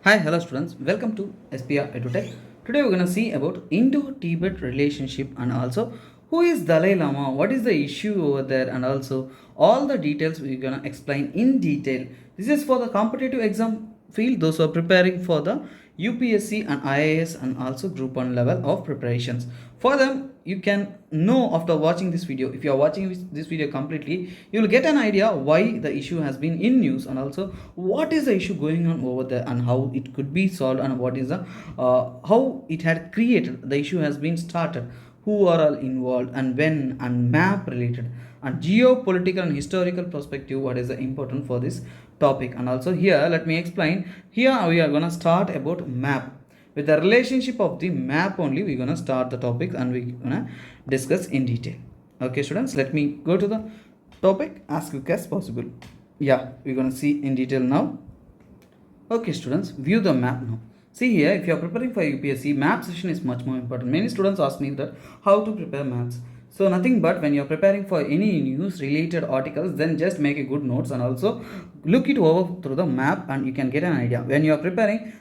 Hi, hello students. Welcome to SPR Edutech. Today we're going to see about Indo-Tibet relationship and also who is Dalai Lama, what is the issue over there, and also all the details we're going to explain in detail. This is for the competitive exam field, those who are preparing for the UPSC and IAS and also group 1 level of preparations. For them, you can know after watching this video, if you are watching this video completely, you will get an idea why the issue has been in news and also what is the issue going on over there and how it could be solved and what is the how it had created, the issue has been started, who are all involved and when, and map related and geopolitical and historical perspective, what is the important for this topic. And also here let me explain. Here we are gonna start about map. With the relationship of the map only we're gonna start the topic and we're gonna discuss in detail. Okay students, let me go to the topic as quick as possible. Yeah, we're gonna see in detail now. Okay students, view the map now. See here, if you are preparing for UPSC, map session is much more important. Many students ask me that how to prepare maps. So nothing but when you are preparing for any news related articles, then just make a good notes and also look it over through the map and you can get an idea. When you are preparing,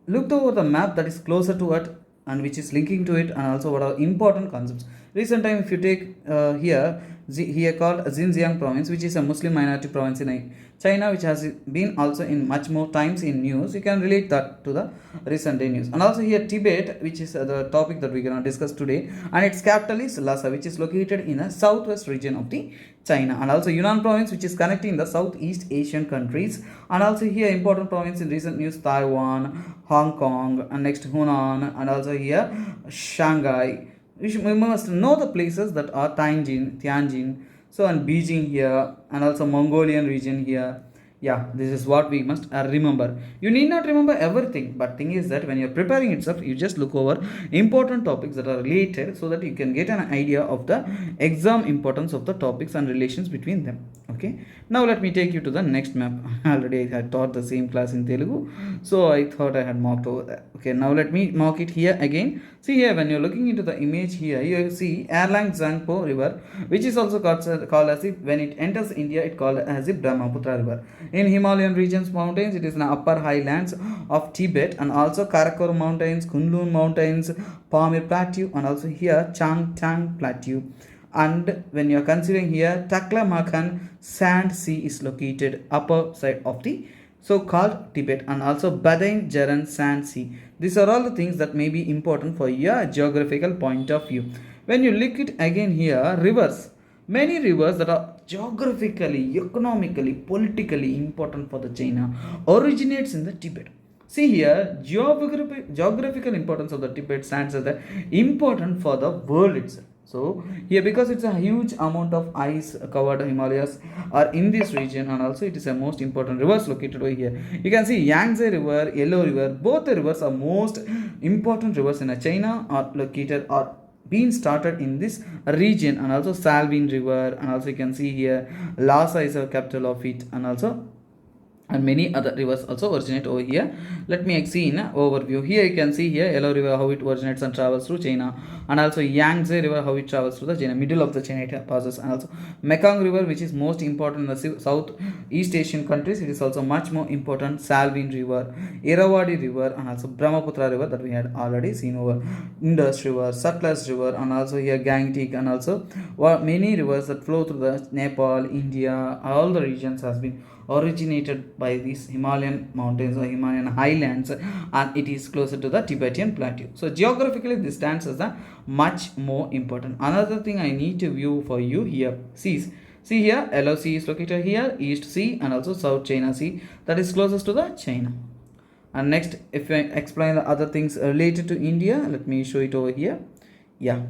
look over the map that is closer to it and which is linking to it and also what are important concepts. Recent time if you take here called Xinjiang province, which is a Muslim minority province in China, which has been also in much more times in news. You can relate that to the recent day news. And also here Tibet, which is the topic that we're going to discuss today, and its capital is Lhasa, which is located in a southwest region of the China. And also Yunnan province, which is connecting the Southeast Asian countries. And also here important province in recent news, Taiwan, Hong Kong, and next Hunan, and also here Shanghai. We must know the places that are Tianjin, so and Beijing here, and also Mongolian region here. Yeah, this is what we must remember. You need not remember everything, but thing is that when you're preparing itself, you just look over important topics that are related so that you can get an idea of the exam importance of the topics and relations between them. Okay, now let me take you to the next map. Already I had taught the same class in Telugu, so I thought I had marked over there. Okay, now let me mark it here again. See here, when you're looking into the image here, you see Erlang Zangpo river, which is also called as if when it enters India, it called as if Brahmaputra river. In Himalayan regions mountains, it is in the upper highlands of Tibet and also Karakoram mountains, Kunlun mountains, Pamir plateau, and also here Changtang plateau. And when you are considering here, Taklamakan sand sea is located upper side of the so-called Tibet, and also Badain Jaran sand sea. These are all the things that may be important for your geographical point of view. When you look it again here, rivers. Many rivers that are geographically, economically, politically important for the China originates in the Tibet. See here, geographical importance of the Tibet stands as the important for the world itself. So here, because it's a huge amount of ice covered Himalayas are in this region, and also it is a most important rivers located over here. You can see Yangtze River, Yellow River. Both the rivers are most important rivers in China are located or been started in this region. And also Salween River, and also you can see here Lhasa is a capital of it, and also and many other rivers also originate over here. Let me see in an overview. Here you can see here Yellow River, how it originates and travels through China, and also Yangtze River, how it travels through the China, middle of the China it passes, and also Mekong River, which is most important in the South East Asian countries. It is also much more important. Salween River, Irrawaddy River, and also Brahmaputra River that we had already seen over. Indus River, Satluj River, and also here Gangetic, and also many rivers that flow through the Nepal, India, all the regions has been originated by these Himalayan mountains or Himalayan highlands, and it is closer to the Tibetan plateau. So geographically this stands as a much more important. Another thing I need to view for you here, seas. See here, LOC is located here, East Sea and also South China Sea, that is closest to the China. And next, if I explain the other things related to India, let me show it over here. Yeah.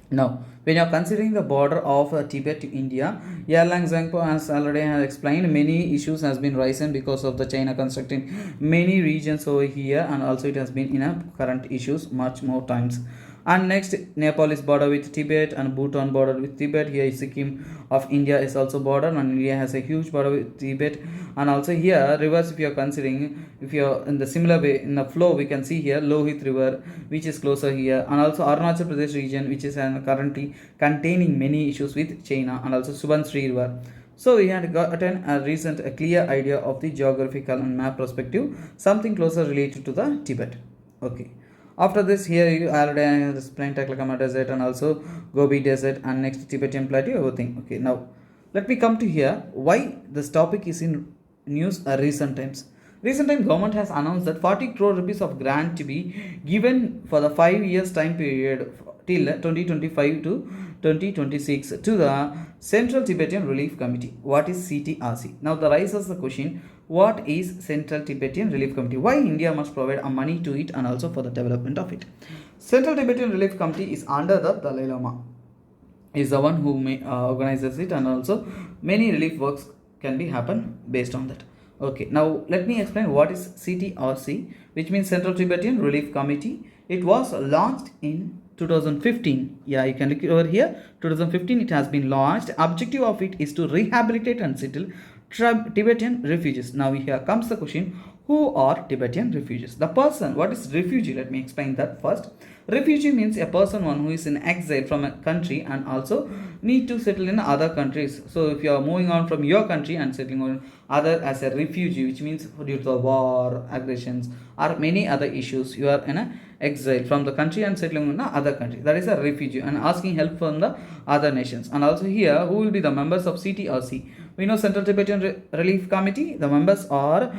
Now, when you are considering the border of Tibet to India, Erlang Zangpo, as already has explained, many issues has been risen because of the China constructing many regions over here, and also it has been in a current issues much more times. And next, Nepal is border with Tibet and Bhutan border with Tibet. Here Sikkim of India is also border, and India has a huge border with Tibet. And also here rivers, if you are considering, if you are in the similar way in the flow, we can see here Lohit River, which is closer here, and also Arunachal Pradesh region, which is currently containing many issues with China, and also Subansri River. So we had gotten a clear idea of the geographical and map perspective, something closer related to the Tibet. Okay. After this, here you already explained Taklakama Desert and also Gobi Desert and next Tibetan Plateau, everything. Okay. Now let me come to here why this topic is in news recent times. Recent time government has announced that 40 crore rupees of grant to be given for the 5 years time period till 2025 to 2026 to the Central Tibetan Relief Committee. What is CTRC? Now the raises the question, what is Central Tibetan Relief Committee? Why India must provide a money to it and also for the development of it? Central Tibetan Relief Committee is under the Dalai Lama. Is the one who organizes it, and also many relief works can be happen based on that. Okay, now let me explain what is CTRC, which means Central Tibetan Relief Committee. It was launched in 2015. Yeah, you can look over here. 2015 it has been launched. Objective of it is to rehabilitate and settle Tibetan refugees. Now here comes the question, who are Tibetan refugees? The person, what is refugee? Let me explain that first. Refugee means a person one who is in exile from a country and also need to settle in other countries. So if you are moving on from your country and settling on other as a refugee, which means due to the war, aggressions or many other issues, you are in a exile from the country and settling in other country. That is a refugee and asking help from the other nations. And also here, who will be the members of CTRC? We know Central Tibetan Relief Committee. The members are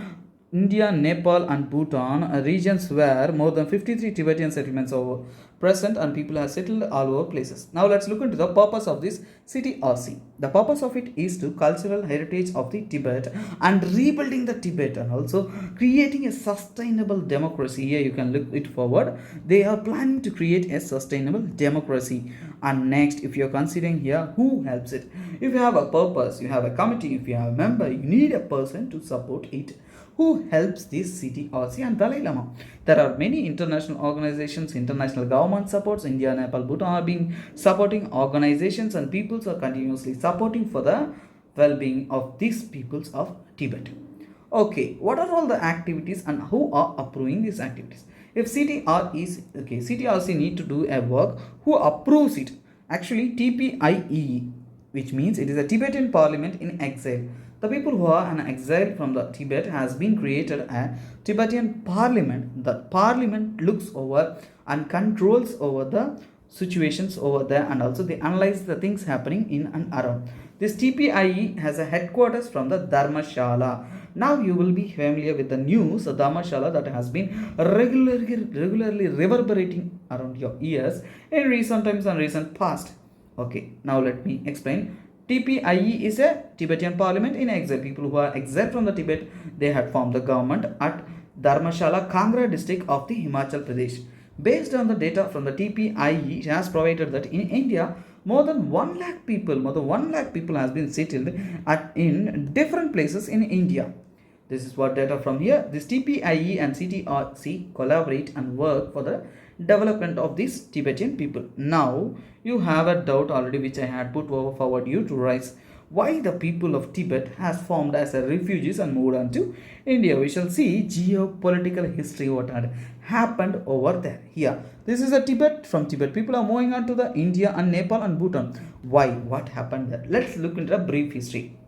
India, Nepal and Bhutan, regions where more than 53 Tibetan settlements are present and people have settled all over places. Now let's look into the purpose of this CTRC. The purpose of it is to cultural heritage of the Tibet and rebuilding the Tibet and also creating a sustainable democracy. Here you can look it forward. They are planning to create a sustainable democracy. And next, if you're considering here, who helps it? If you have a purpose, you have a committee, if you have a member, you need a person to support it. Who helps this CTRC and Dalai Lama? There are many international organizations, international government supports, India, Nepal, Bhutan are being supporting organizations and peoples are continuously supporting for the well-being of these peoples of Tibet. Okay, what are all the activities and who are approving these activities? If CTRC need to do a work, who approves it? Actually, TPIE, which means it is a Tibetan Parliament in exile. The people who are in exile from the Tibet has been created a Tibetan Parliament. The Parliament looks over and controls over the situations over there and also they analyze the things happening in and around. This TPIE has a headquarters from the Dharmashala. Now you will be familiar with the news, the Dharmashala that has been regularly reverberating around your ears in recent times and recent past. Okay, now let me explain. TPIE is a Tibetan Parliament in exile. People who are exiled from the Tibet, they had formed the government at Dharmashala, Kangra district of the Himachal Pradesh. Based on the data from the TPIE, it has provided that in India, more than 1 lakh people has been settled in different places in India. This is what data from here. This TPIE and CTRC collaborate and work for the development of these Tibetan people. Now you have a doubt already which I had put forward you to raise. Why the people of Tibet has formed as a refugees and moved on to India? We shall see geopolitical history what had happened over there. Here, this is a Tibet. From Tibet, people are moving on to the India and Nepal and Bhutan. Why? What happened there? Let's look into a brief history.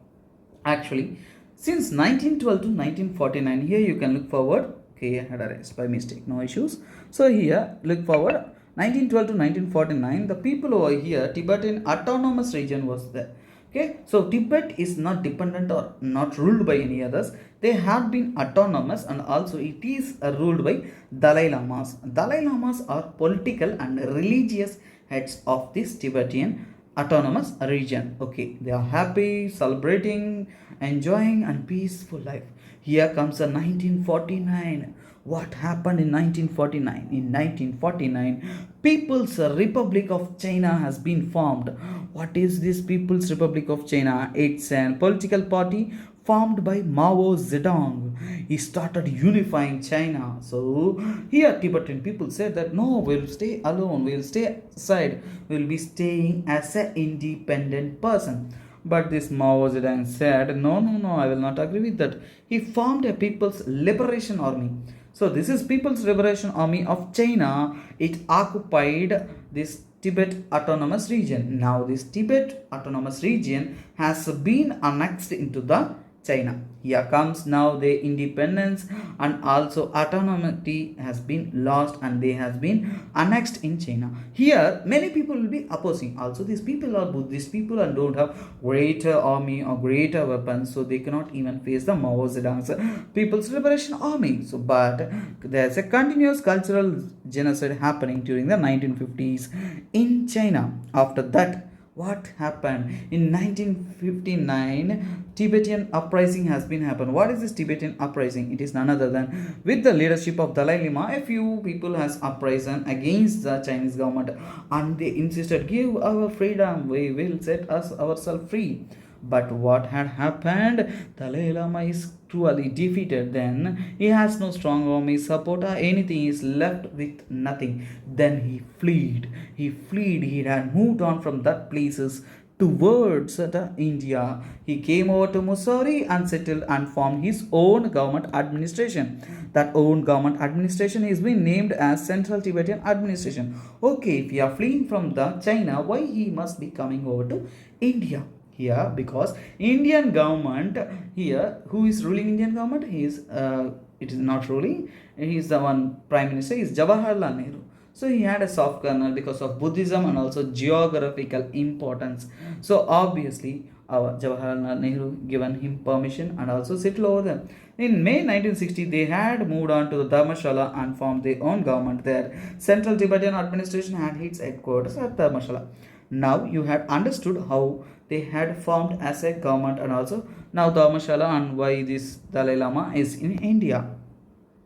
Actually, since 1912 to 1949, here you can look forward. Okay, I had erased by mistake, no issues. So here, look forward, 1912 to 1949, the people over here, Tibetan Autonomous Region was there. Okay, so Tibet is not dependent or not ruled by any others. They have been autonomous and also it is ruled by Dalai Lamas. Dalai Lamas are political and religious heads of this Tibetan autonomous region. Okay, they are happy, celebrating, enjoying and peaceful life. Here comes the 1949. What happened in 1949? In 1949, People's Republic of China has been formed. What is this People's Republic of China? It's a political party formed by Mao Zedong. He started unifying China. So here Tibetan people said that no, we'll stay alone, we'll stay aside, we'll be staying as an independent person. But this Mao Zedong said, no, I will not agree with that. He formed a People's Liberation Army. So this is People's Liberation Army of China. It occupied this Tibet Autonomous Region. Now this Tibet Autonomous Region has been annexed into the China. Here comes now the independence and also autonomy has been lost and they has been annexed in China. Here many people will be opposing. Also these people are Buddhist people and don't have greater army or greater weapons, so they cannot even face the Mao Zedong's People's Liberation Army. So but there's a continuous cultural genocide happening during the 1950s in China. After that, what happened in 1959? Tibetan uprising has been happened. What is this Tibetan uprising? It is none other than with the leadership of Dalai Lama, a few people has uprising against the Chinese government and they insisted, give our freedom, we will set us ourselves free. But what had happened? Dalai Lama is cruelly defeated. Then he has no strong army support or anything. He is left with nothing. Then he fled. He had moved on from that places towards the India. He came over to Mussoorie and settled and formed his own government administration. That own government administration is being named as Central Tibetan Administration. Okay, if you are fleeing from the China, why he must be coming over to India? Here because Indian government here, who is ruling Indian government? He is it is not ruling. He is the one prime minister. Is Jawaharlal Nehru. So he had a soft corner because of Buddhism and also geographical importance. So obviously our Jawaharlal Nehru given him permission and also settled over there. In May 1960, they had moved on to the Dharmashala and formed their own government there. Central Tibetan administration had its headquarters at Dharmashala. Now you had understood how they had formed as a government and also now Dharmashala and why this Dalai Lama is in India.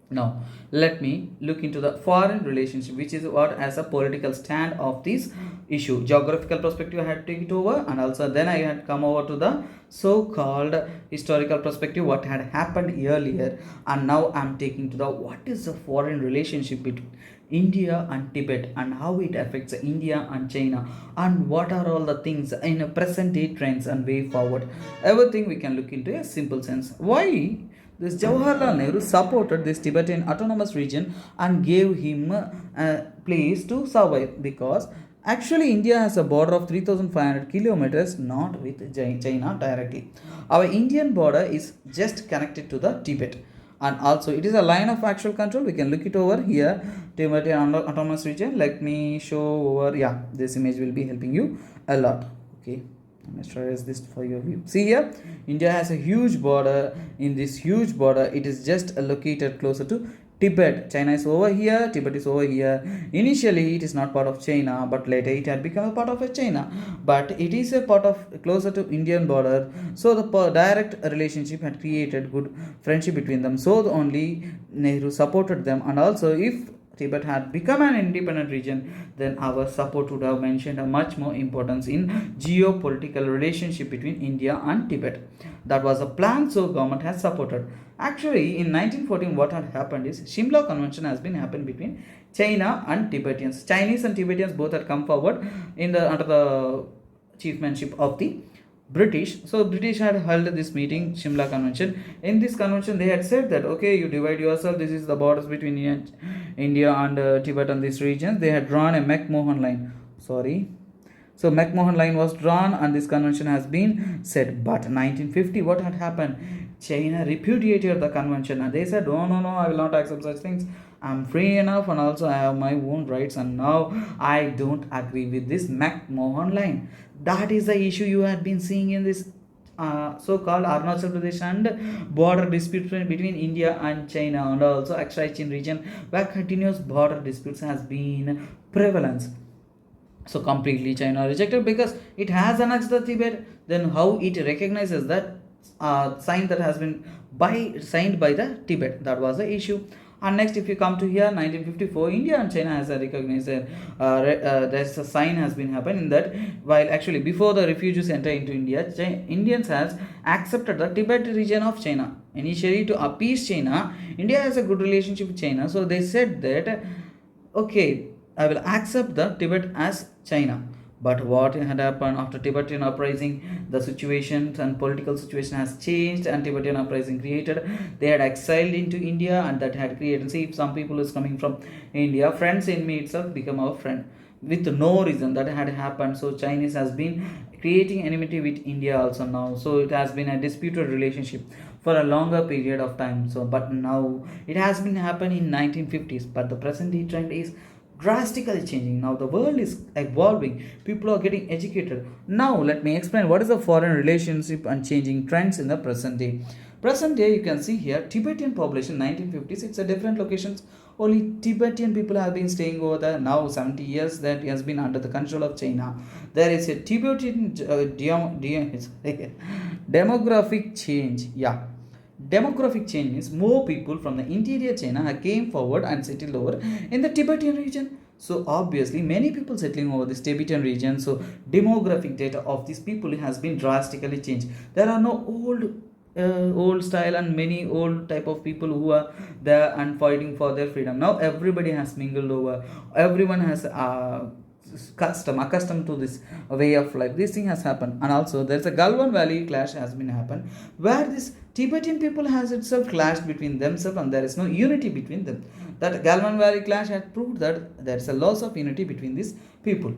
Now let me look into the foreign relationship, which is what as a political stand of this issue. Geographical perspective I had to take it over, and also then I had come over to the so-called historical perspective, what had happened earlier, and now I'm taking to the what is the foreign relationship between India and Tibet and how it affects India and China and what are all the things in a present day trends and way forward. Everything we can look into a simple sense. Why this Jawaharlal Nehru supported this Tibetan autonomous region and gave him a place to survive? Because actually India has a border of 3500 kilometers, not with China directly. Our Indian border is just connected to the Tibet, and also it is a line of actual control. We can look it over here, Tibetan autonomous region. Let me show over. Yeah, this image will be helping you a lot. Okay, let's try this for your view. See here, India has a huge border. In this huge border, it is just located closer to Tibet. China is over here, Tibet is over here. Initially, it is not part of China, but later it had become a part of China. But it is a part of closer to Indian border. So the direct relationship had created good friendship between them. So the only Nehru supported them, and also if Tibet had become an independent region, then our support would have mentioned a much more importance in geopolitical relationship between India and Tibet. That was a plan, so government has supported. Actually, in 1914, what had happened is Shimla Convention has been happened between China and Tibetans. Chinese and Tibetans both had come forward in the under the chiefmanship of the British. So British had held this meeting, Shimla Convention. In this convention, they had said that okay, you divide yourself. This is the borders between India and Tibet and this region. They had drawn a McMahon line. Sorry. So McMahon line was drawn, and this convention has been said. But 1950, what had happened? China repudiated the convention, and they said, "Oh no, I will not accept such things. I'm free enough, and also I have my own rights, and now I don't agree with this McMahon line." That is the issue you had been seeing in this so-called Arunachal Pradesh and border disputes between India and China, and also Aksai-Chin region, where continuous border disputes has been prevalence. So completely China rejected because it has annexed the Tibet. Then how it recognizes that sign that has been signed by the Tibet? That was the issue. And next, if you come to here, 1954, India and China has a recognized there's a sign has been happening that while actually before the refugees enter into India, Indians has accepted the Tibet region of China. Initially to appease China, India has a good relationship with China, so they said that okay, I will accept the Tibet as China. But what had happened after Tibetan uprising, the situation and political situation has changed, and Tibetan uprising created. They had exiled into India, and that had created. See, if some people is coming from India, friends in me itself become our friend. with no reason that had happened. So Chinese has been creating enmity with India also now. So it has been a disputed relationship for a longer period of time. So but now it has been happening in 1950s, but the present day trend is drastically changing. Now the world is evolving, people are getting educated. Now let me explain what is the foreign relationship and changing trends in the present day. Present day, you can see here Tibetan population 1950s, it's a different locations. Only Tibetan people have been staying over there. Now 70 years that it has been under the control of China. There is a Tibetan demographic change. Yeah, demographic change means more people from the interior China have came forward and settled over in the Tibetan region. So obviously many people settling over this Tibetan region. So demographic data of these people has been drastically changed. There are no old style and many old type of people who are there and fighting for their freedom. Now everybody has mingled over. Everyone has accustomed to this way of life. This thing has happened. And also there's a Galwan Valley clash has been happened, where this Tibetan people has itself clashed between themselves and there is no unity between them. That Galwan Valley clash had proved that there is a loss of unity between these people.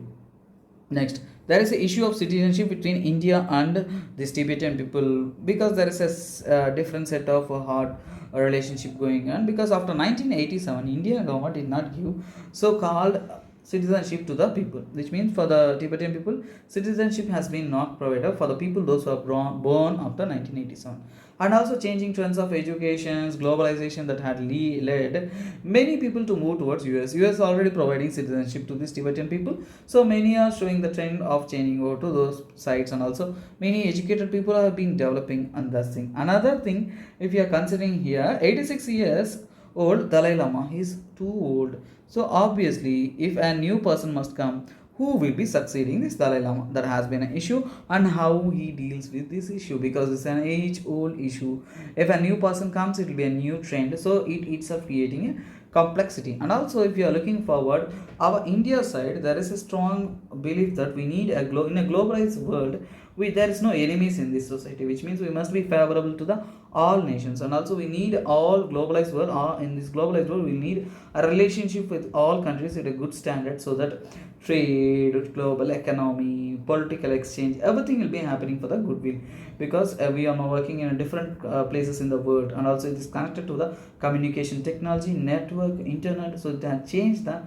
Next, there is a issue of citizenship between India and these Tibetan people, because there is a different set of hard relationship going on, because after 1987 Indian government did not give so called citizenship to the people, which means for the Tibetan people citizenship has been not provided for the people those who are born after 1987. And also changing trends of education, globalization that had led many people to move towards US already providing citizenship to these Tibetan people. So many are showing the trend of changing over to those sites, and also many educated people have been developing on that thing. Another thing, if you are considering here 86 years old Dalai Lama, he is too old. So obviously if a new person must come, who will be succeeding this Dalai Lama? That has been an issue, and how he deals with this issue, because it's an age-old issue. If a new person comes, it will be a new trend. So it itself creating a complexity. And also if you are looking forward, our India side, there is a strong belief that we need in a globalized world, there is no enemies in this society, which means we must be favorable to the all nations. And also we need all globalized world, in this globalized world we need a relationship with all countries at a good standard, so that trade, global economy, political exchange, everything will be happening for the goodwill, because we are now working in different places in the world. And also it is connected to the communication technology, network, internet, so it has changed the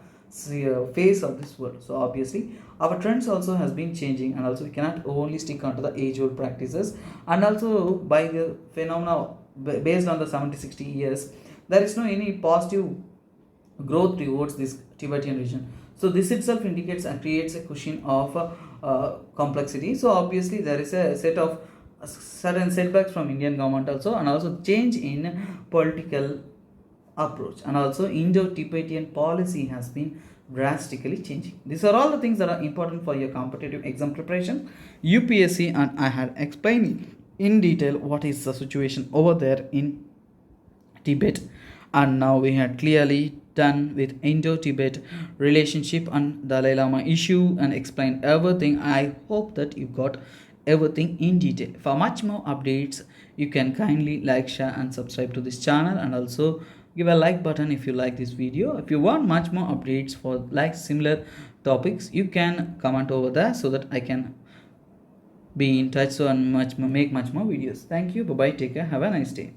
face of this world. So obviously our trends also has been changing, and also we cannot only stick onto the age old practices. And also by the phenomena based on the 70-60 years, there is no any positive growth towards this Tibetan region. So this itself indicates and creates a cushion of complexity. So obviously there is a set of certain setbacks from Indian government also, and also change in political approach, and also Indo-Tibetan policy has been drastically changing. These are all the things that are important for your competitive exam preparation, UPSC, and I had explained in detail what is the situation over there in Tibet. And now we had clearly done with Indo-Tibet relationship and Dalai Lama issue and explained everything. I hope that you got everything in detail. For much more updates, you can kindly like, share and subscribe to this channel, and also give a like button if you like this video. If you want much more updates for like similar topics, you can comment over there, so that I can be in touch, so and make much more videos. Thank you. Bye bye. Take care. Have a nice day.